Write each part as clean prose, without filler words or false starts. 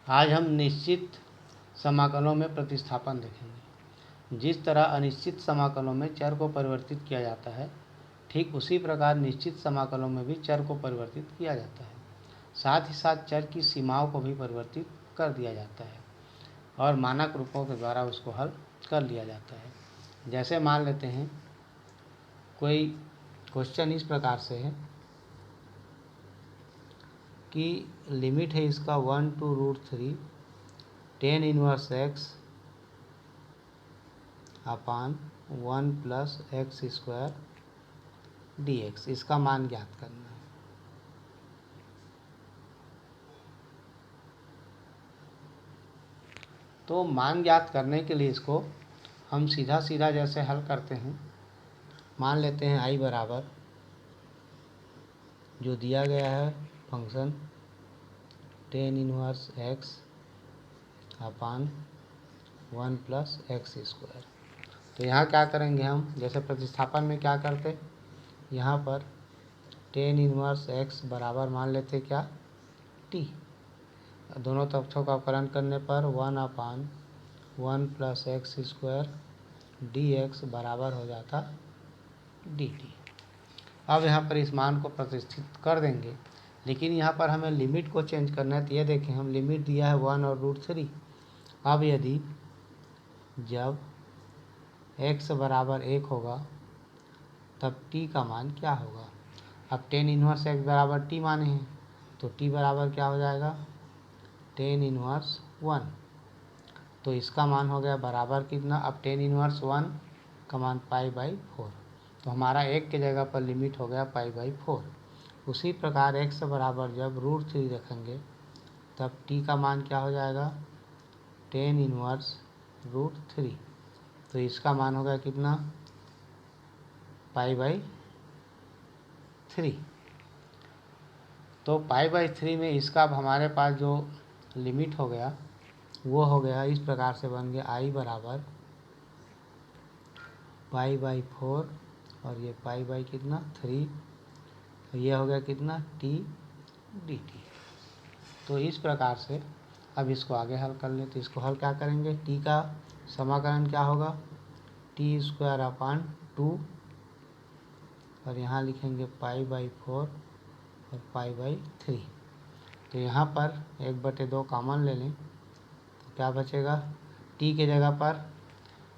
आज हम निश्चित समाकलों में प्रतिस्थापन देखेंगे। जिस तरह अनिश्चित समाकलों में चर को परिवर्तित किया जाता है, ठीक उसी प्रकार निश्चित समाकलों में भी चर को परिवर्तित किया जाता है। साथ ही साथ चर की सीमाओं को भी परिवर्तित कर दिया जाता है और मानक रूपों के द्वारा उसको हल कर लिया जाता है। जैसे मान लेते हैं कोई क्वेश्चन इस प्रकार से है कि लिमिट है इसका 1 to √3 tan inverse x upon 1 + x² dx। इसका मान ज्ञात करना है। तो मान ज्ञात करने के लिए इसको हम सीधा सीधा जैसे हल करते हैं, मान लेते हैं i बराबर जो दिया गया है फंक्शन tan इनवर्स x अपान 1 + x²। तो यहाँ क्या करेंगे हम, जैसे प्रतिस्थापन में क्या करते, यहाँ पर tan इनवर्स x बराबर मान लेते क्या, t। दोनों पक्षों का अपकरण करने पर 1/1 + x² dx बराबर हो जाता dt। अब यहाँ पर इस मान को प्रतिष्ठित कर देंगे, लेकिन यहाँ पर हमें लिमिट को चेंज करना है। तो ये देखें, हम लिमिट दिया है 1 और √3। अब यदि जब x बराबर 1 होगा तब t का मान क्या होगा। अब tan इनवर्स x बराबर t माने हैं, तो t बराबर क्या हो जाएगा, tan इनवर्स 1। तो इसका मान हो गया बराबर कितना, अब tan इनवर्स 1 का मान π/4। तो हमारा 1 के जगह पर लिमिट हो गया π/4। उसी प्रकार x बराबर जब √3 रखेंगे तब t का मान क्या हो जाएगा, tan इनवर्स √3। तो इसका मान होगा कितना, π/3। तो π/3 में इसका अब हमारे पास जो लिमिट हो गया वो हो गया इस प्रकार से बन गया i बराबर π/4 और ये कितना 3, ये हो गया कितना t dt। तो इस प्रकार से अब इसको आगे हल कर लें। तो इसको हल क्या करेंगे, t का समाकलन क्या होगा, t² 2 और यहाँ लिखेंगे π/4 और π/3। तो यहाँ पर 1/2 कॉमन ले लें तो क्या बचेगा, t के जगह पर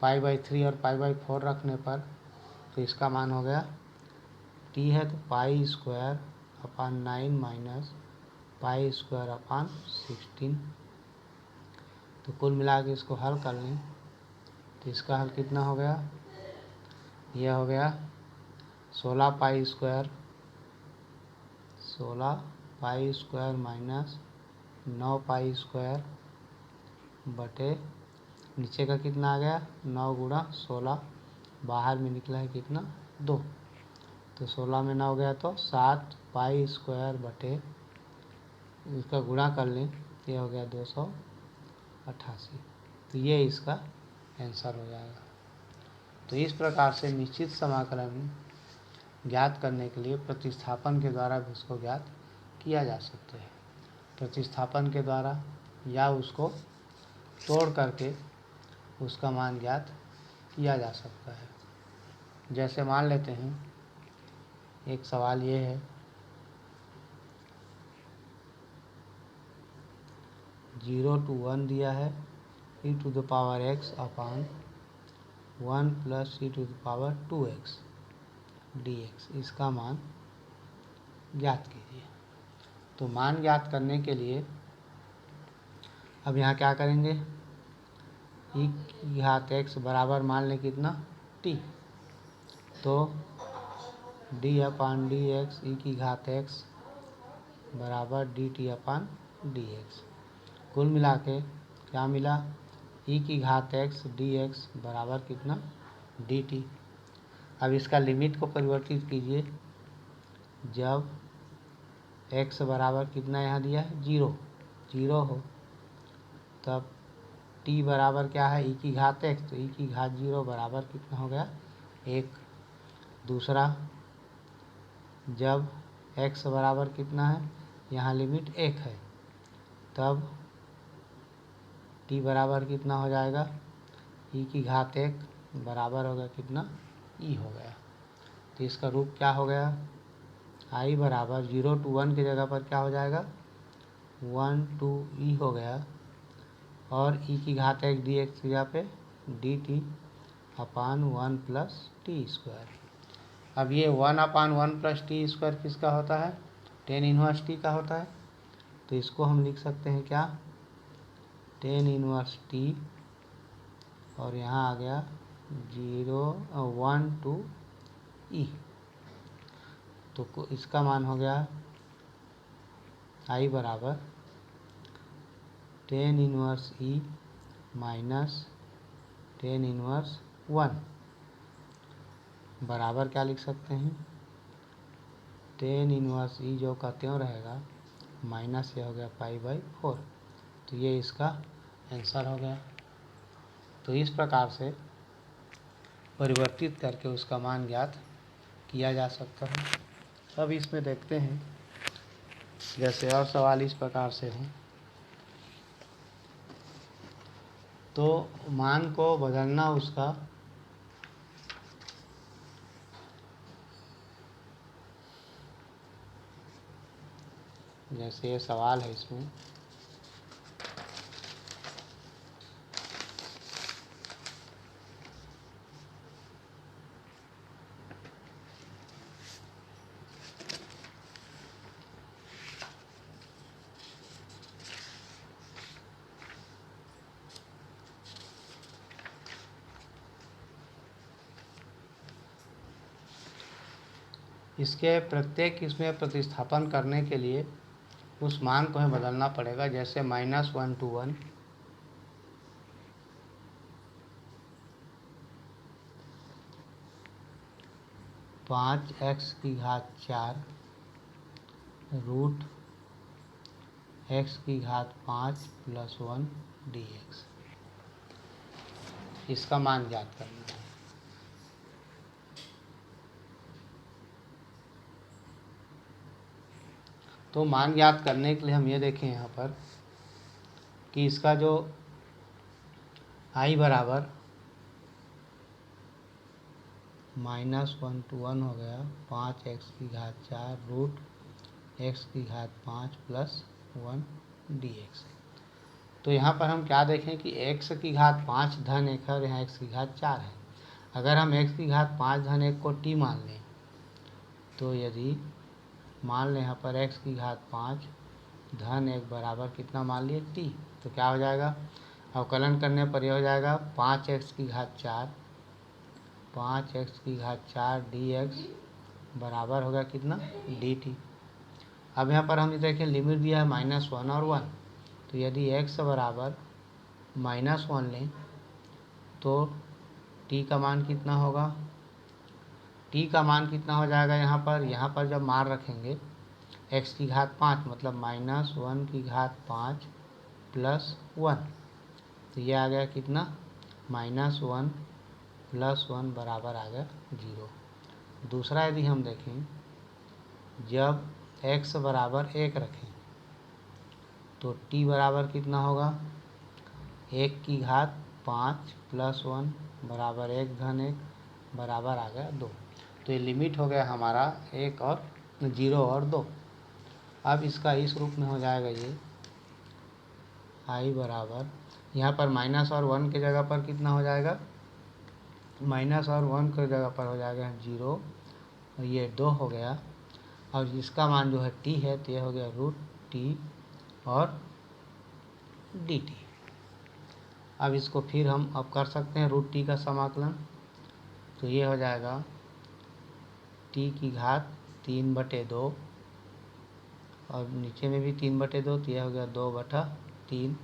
π/3 और π/4 रखने पर तो इसका मान हो गया, t है तो π²/9 - π²/16। तो कुल मिला के इसको हल कर लें तो इसका हल कितना हो गया, यह हो गया 16π² - 9π² बटे नीचे का कितना आ गया 9 × 16, बाहर में निकला है कितना 2। तो 16 में 9 गया तो 7π² बटे इसका गुणा कर लें, ये हो गया 288। तो ये इसका आंसर हो जाएगा। तो इस प्रकार से निश्चित समाकलन ज्ञात करने के लिए प्रतिस्थापन के द्वारा भी उसको ज्ञात किया जा सकता है। प्रतिस्थापन के द्वारा या उसको तोड़ करके उसका मान ज्ञात किया जा सकता है। जैसे मान लेते हैं एक सवाल ये है, 0 to 1 दिया है e⁻x अपान 1 + e⁻2x dx। इसका मान ज्ञात कीजिए। तो मान ज्ञात करने के लिए अब यहाँ क्या करेंगे, e⁻x बराबर मान लें कितना t। तो d/dx e⁻x बराबर dt/dx। कुल मिला के क्या मिला, e⁻x dx बराबर कितना dt। अब इसका लिमिट को परिवर्तित कीजिए, जब x बराबर कितना यहाँ दिया है 0 हो तब t बराबर क्या है e⁻x, तो e⁻0 बराबर कितना हो गया 1। दूसरा, जब x बराबर कितना है, यहाँ लिमिट 1 है, तब टी बराबर कितना हो जाएगा, ई की घात 1 बराबर हो गया कितना, ई हो गया। तो इसका रूप क्या हो गया, आई बराबर 0 to 1 की जगह पर क्या हो जाएगा 1 to ई हो गया, और ई की घात 1 डी एक्स की जगह पे D T upon 1 plus T square. अब ये 1/1 प्लस टी स्क्वायर किसका होता है, टेन इनवर्स टी का होता है। तो इसको हम लिख सकते हैं क्या, टेन इनवर्स टी, और यहाँ आ गया 1 to ई। तो इसका मान हो गया आई बराबर tan inverse E minus tan inverse 1 बराबर क्या लिख सकते हैं, टेन इनवर्स ई जो का त्यों रहेगा, माइनस ये हो गया π/4। तो ये इसका आंसर हो गया। तो इस प्रकार से परिवर्तित करके उसका मान ज्ञात किया जा सकता है। अब इसमें देखते हैं, जैसे और सवाल इस प्रकार से हैं, तो मान को बदलना उसका जैसे ये सवाल है, इसमें इसके प्रत्येक इसमें प्रतिस्थापन करने के लिए उस मान को हमें बदलना पड़ेगा। जैसे -1 to 1 5x की घात 4 रूट x की घात 5 प्लस 1 dx, इसका मान ज्ञात करना है। तो मान ज्ञात करने के लिए हम ये देखें यहाँ पर कि इसका जो आई बराबर -1 to 1 हो गया 5x की घात 4 रूट x की घात 5 प्लस 1 dx। तो यहाँ पर हम क्या देखें कि x की घात 5 धन 1 है और यहाँ x की घात 4 है। अगर हम x की घात 5 धन 1 को t मान लें, तो यदि मान लें यहाँ पर x की घात 5 धन 1 बराबर कितना मान लिए t, तो क्या हो जाएगा, अवकलन करने पर यह हो जाएगा 5x की घात 4 5x की घात 4 dx बराबर होगा कितना dt। अब यहाँ पर हम देखें लिमिट दिया है -1 और 1, तो यदि x बराबर -1 लें तो t का मान कितना होगा, t का मान कितना हो जाएगा, यहाँ पर जब मान रखेंगे x की घात 5 मतलब -1 की घात 5 प्लस 1, तो ये आ गया कितना -1 प्लस 1 बराबर आ गया 0। दूसरा यदि हम देखें, जब x बराबर 1 रखें तो t बराबर कितना होगा, 1 की घात 5 प्लस 1 बराबर 1 धन 1 बराबर आ गया 2। तो ये लिमिट हो गया हमारा 1 और 0 और 2। अब इसका इस रूप में हो जाएगा ये आई बराबर, यहाँ पर माइनस और 1 की जगह पर कितना हो जाएगा, माइनस और 1 की जगह पर हो जाएगा 0, और ये 2 हो गया, और इसका मान जो है t है, तो ये हो गया √t और dt। अब इसको फिर हम अब कर सकते हैं √t का समाकलन, तो ये हो जाएगा t की घात 3/2 और नीचे में भी 3/2, तो यह हो गया 2/3,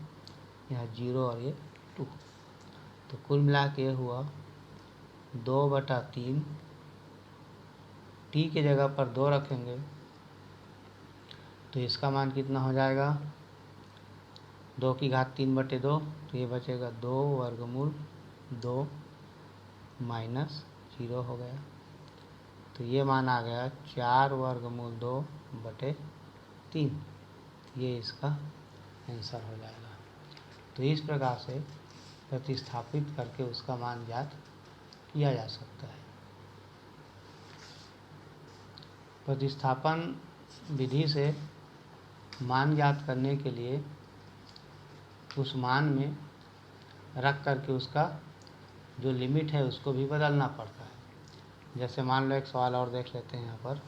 यहाँ 0 और ये 2, तो कुल मिला के हुआ 2/3, t के जगह पर 2 रखेंगे तो इसका मान कितना हो जाएगा, 2 की घात 3/2, तो ये बचेगा 2 वर्गमूल 2 माइनस 0 हो गया, तो ये मान आ गया 4 वर्गमूल 2/3, ये इसका आंसर हो जाएगा। तो इस प्रकार से प्रतिस्थापित करके उसका मान ज्ञात किया जा सकता है। प्रतिस्थापन विधि से मान ज्ञात करने के लिए उस मान में रख करके उसका जो लिमिट है उसको भी बदलना पड़ता है। जैसे मान लो एक सवाल और देख लेते हैं यहाँ पर।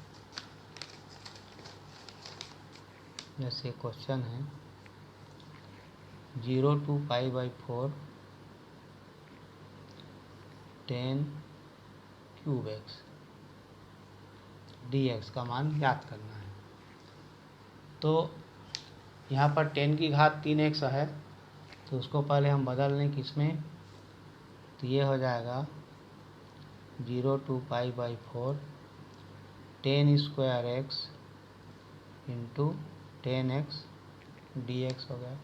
जैसे क्वेश्चन है 0 to π/4 10 क्यूब एक्स dx का मान ज्ञात करना है। तो यहाँ पर 10 की घात 3x है, तो उसको पहले हम बदल लें किसमें, तो ये हो जाएगा 0 to π/4 10 square x into 10x dx हो गया।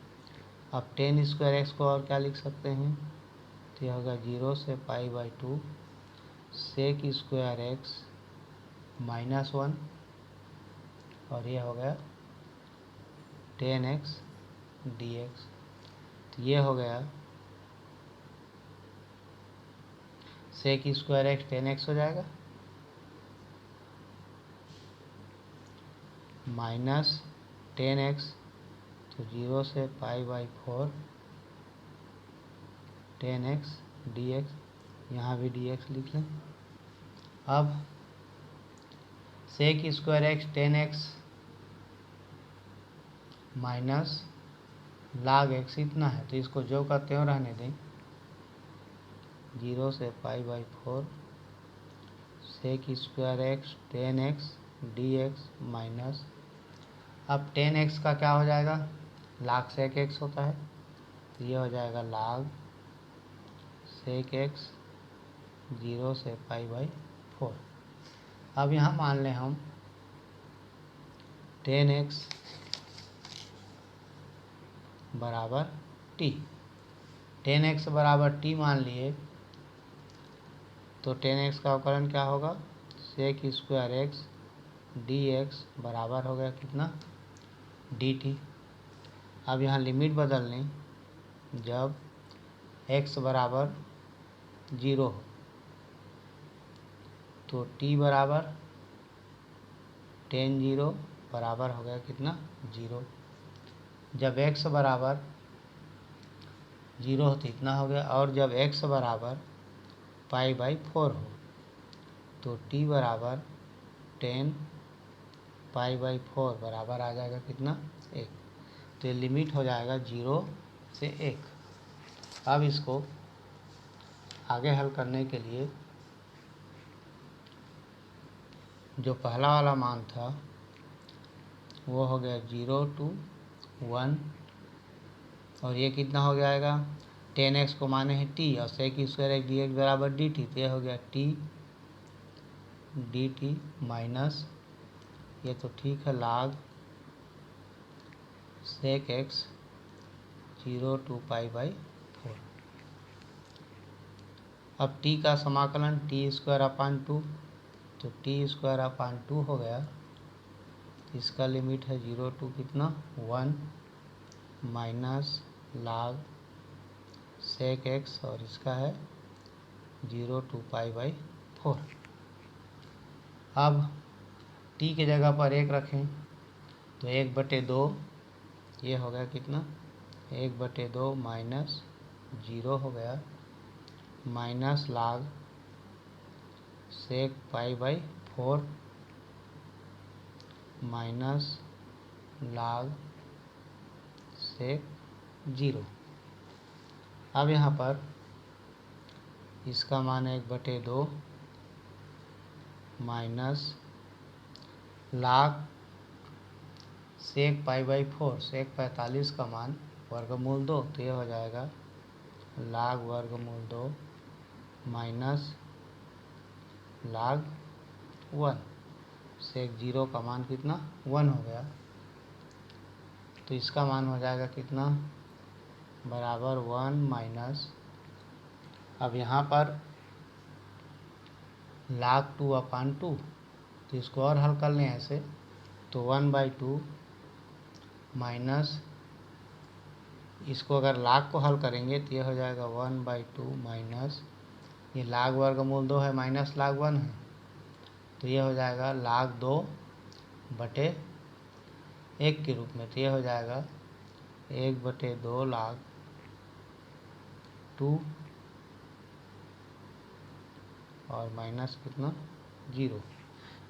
अब 10 स्क्वायर एक्स को और क्या लिख सकते हैं, तो यह होगा 0 से π/2 सेक स्क्वायर एक्स -1 और ये हो गया 10x dx। तो ये हो गया सेक स्क्वायर एक्स 10x हो जाएगा माइनस 10x, तो 0 से π/4 10x dx, यहाँ भी dx लिख लें। अब sec square x 10x minus log x इतना है, तो इसको जो का त्यों रहने दें। 0 से π/4 sec square x 10x dx minus, अब 10x का क्या हो जाएगा, log सेक x होता है, तो ये हो जाएगा log सेक x 0 से π/4। अब यहाँ मान लें हम 10x बराबर t, 10x बराबर t मान लिए, तो 10x का अवकलन क्या होगा, सेक स्क्वायर एक्स dx बराबर हो गया कितना, dt। अब यहाँ लिमिट बदल लें, जब x बराबर 0 हो तो t बराबर 10 0 बराबर हो गया कितना, 0। जब x बराबर 0 हो तो इतना हो गया, और जब x बराबर π/4 हो तो t बराबर 10 π/4 बराबर आ जाएगा कितना, 1। तो ये लिमिट हो जाएगा 0 से 1। अब इसको आगे हल करने के लिए जो पहला वाला मान था वो हो गया 0 to 1, और ये कितना हो जाएगा, 10x को माने हैं t और सेक स्क्वायर एक्स dx बराबर dt, तो ये हो गया t dt माइनस, ये तो ठीक है, log सेक x 0 to π/4। अब t का समाकलन t स्क्वायर अपान 2, तो t स्क्वायर अपान 2 हो गया, इसका लिमिट है 0 to कितना, 1 माइनस log सेक x, और इसका है 0 to π/4। अब t के जगह पर 1 रखें तो 1/2, ये हो गया कितना, 1/2 माइनस 0 हो गया, माइनस log सेक π/4 माइनस log सेक 0। अब यहाँ पर इसका मान 1/2 माइनस log सेक π/4, सेक 45 का मान वर्गमूल 2, तो ये हो जाएगा log वर्गमूल 2 माइनस log 1, सेक 0 का मान कितना, 1 हो गया, तो इसका मान हो जाएगा कितना, बराबर 1 माइनस, अब यहाँ पर log 2 अपान 2, तो इसको और हल कर लें ऐसे, तो 1/2 माइनस इसको अगर लाग को हल करेंगे तो ये हो जाएगा 1/2 माइनस, ये लाग वर्गमूल 2 है माइनस लाग 1 है, तो ये हो जाएगा लाग 2 बटे 1 के रूप में। तो ये हो जाएगा 1/2 लाग 2 और माइनस कितना 0।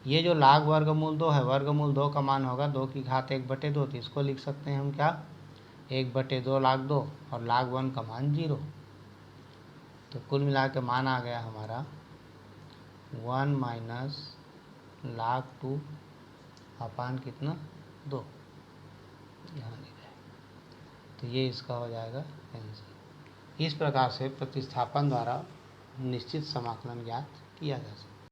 ये जो लाग वर्गमूल 2 है, वर्गमूल 2 का मान होगा 2 की घात 1/2, तो इसको लिख सकते हैं हम क्या 1/2 लाग 2 और लाग 1 का मान 0। तो कुल मिला के मान आ गया हमारा 1 माइनस लाग 2 अपान कितना 2, यहाँ लिखा है। तो ये इसका हो जाएगा आंसर। इस प्रकार से प्रतिस्थापन द्वारा निश्चित समाकलन ज्ञात किया जा सकता है।